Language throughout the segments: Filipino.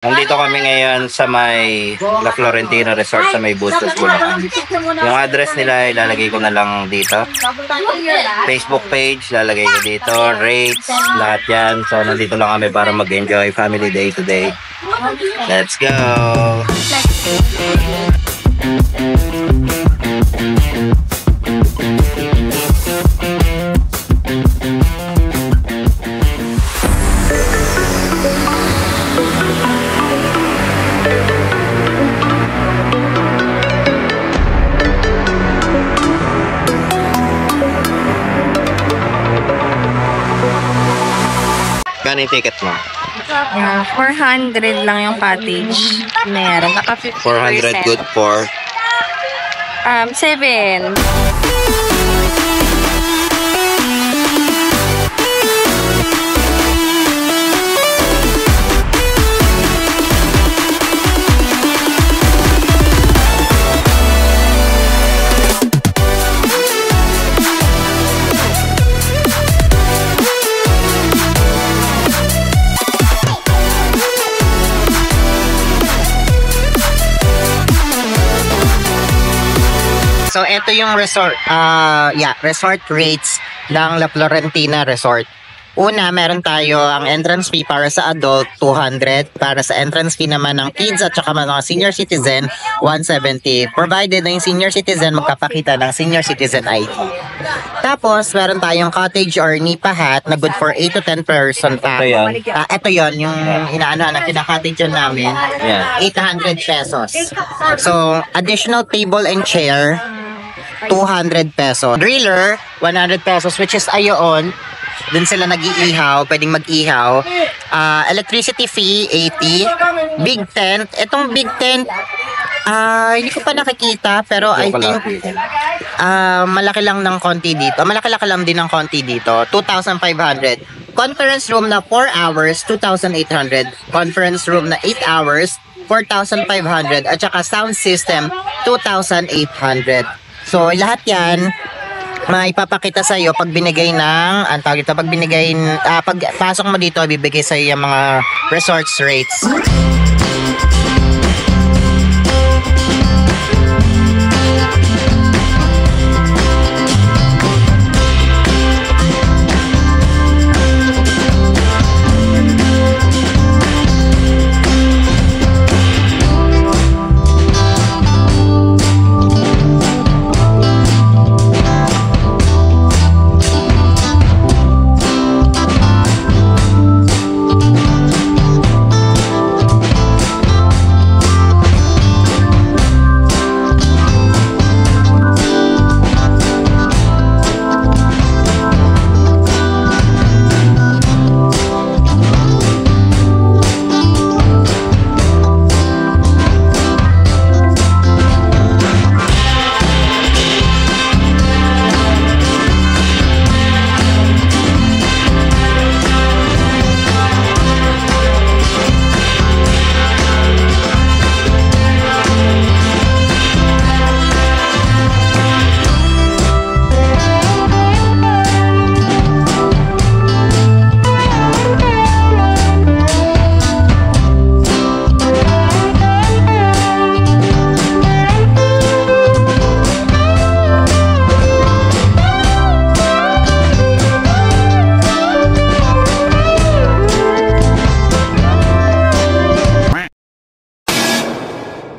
Nandito kami ngayon sa may La Florentina Resort sa may Bustos, Bulacan. Yung address nila ilalagay ko na lang dito. Facebook page, lalagay ko dito. Rates, lahat yan. So, nandito lang kami para mag-enjoy family day today. Let's go! Kano yung ticket mo? 400 lang yung package. Meron. Naka 50%. 400 good for? 7. So, ito yung resort, resort rates ng La Florentina Resort. Una, meron tayo ang entrance fee para sa adult, 200. Para sa entrance fee naman ng kids at saka mga senior citizen, 170. Provided na yung senior citizen magkapakita ng senior citizen ID. Tapos, meron tayong cottage or nipa hut na good for 8 to 10 person pa. Ito yan. Ito yon yung inaano na kinakottage yun namin. Yeah. 800 pesos. So, additional table and chair, 200 pesos. Driller, 100 pesos, which is ayoon. Dun sila nag-iihaw, pwedeng mag-ihaw. Electricity fee, 80. Big tent. Itong big tent, hindi ko pa nakikita, pero I think malaki lang ng konti dito. Malaki-laki lang din ng konti dito. 2,500. Conference room na 4 hours, 2,800. Conference room na 8 hours, 4,500. At saka sound system, 2,800. So, lahat yan, maipapakita sa iyo pag binigay ng, pagpasok mo dito, bibigay sa iyo yung mga resorts rates.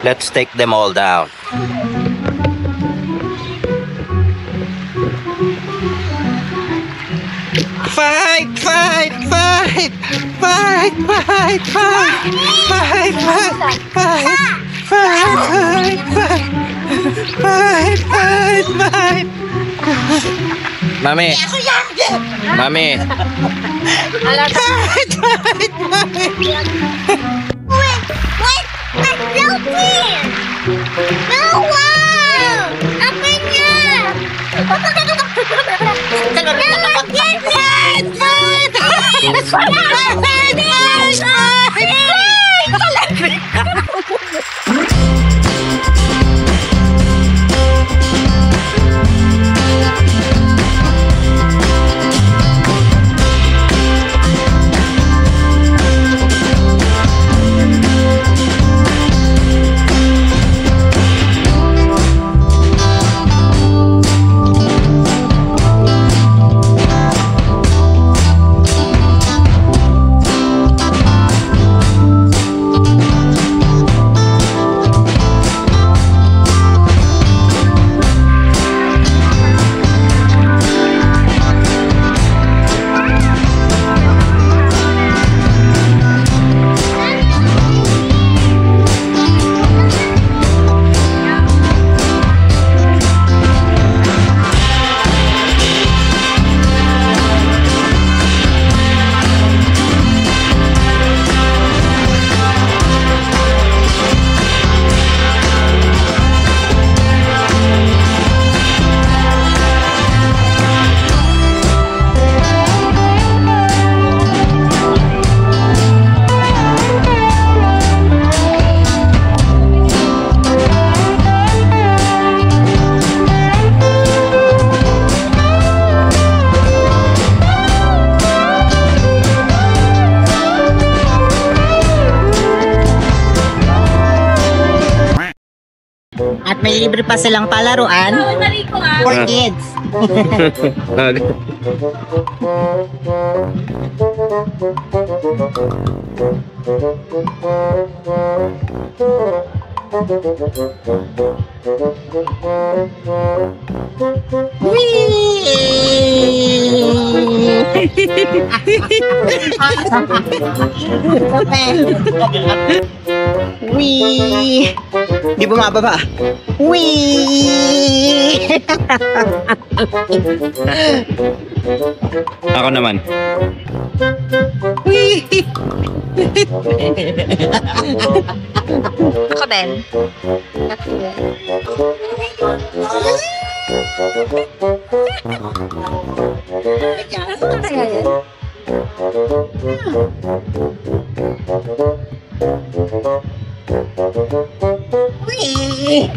Let's take them all down. Fight, fight, fight! Fight, fight, fight! Fight, fight, fight! Fight, fight, fight! Fight, fight, fight! Mami! Mami! Fight, fight, fight! Wait! I'm floating! No! Wow! Apa niya? At may libre pa silang palaruan for kids. Wee! Di bumababa. Wee! Ako naman. Wee! Ako din. Wee!